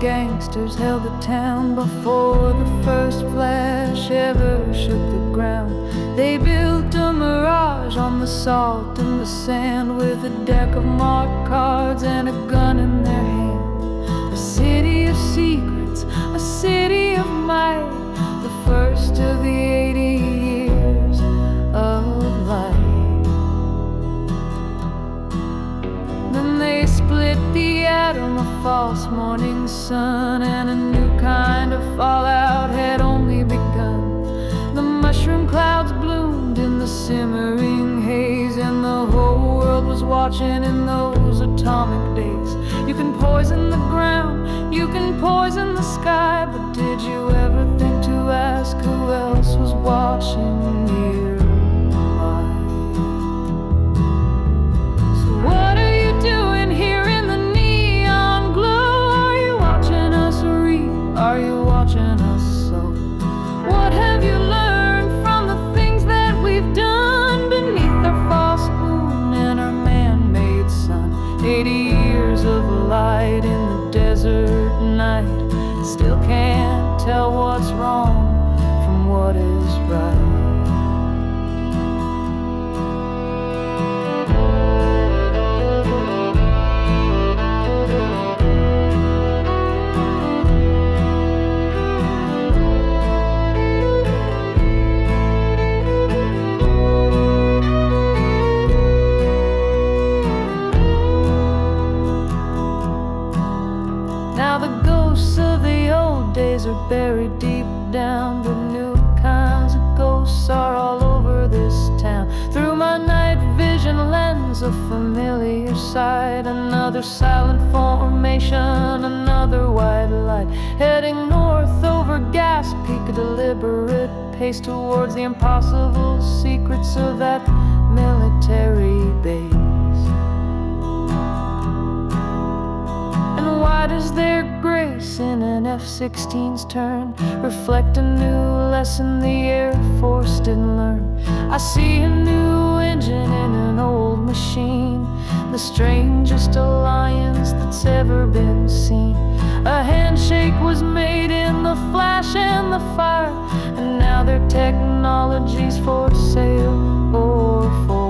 gangsters held the town before the first flash ever shook the ground. They built a mirage on the salt and the sand, with a deck of marked cards and a gun in their hand. A city of secrets, a city of might, the first of the 80 years of light. Then they split the atom, a false morning sun, and a new kind of fallout had only begun. The mushroom clouds bloomed in the simmering haze, and the whole world was watching in those atomic days. You can poison the ground, you can poison the sky, but did you ever think to ask who else was watching nearby? So what are you doing here in the neon glow? Are you watching us read? Are you watching us sow? What have you learned from the things that we've done beneath our false moon and our man-made sun? 80 years of light in the desert night, still can't tell what's wrong from what is right. Now the ghosts of the old days are buried deep down, but new kinds of ghosts are all over this town. Through my night vision lens, a familiar sight, another silent formation, another white light, heading north over Gas Peak, a deliberate pace towards the impossible secrets of that military base. Why does their grace in an F-16's turn reflect a new lesson the Air Force didn't learn? I see a new engine in an old machine, the strangest alliance that's ever been seen. A handshake was made in the flash and the fire, and now their technology's for sale or for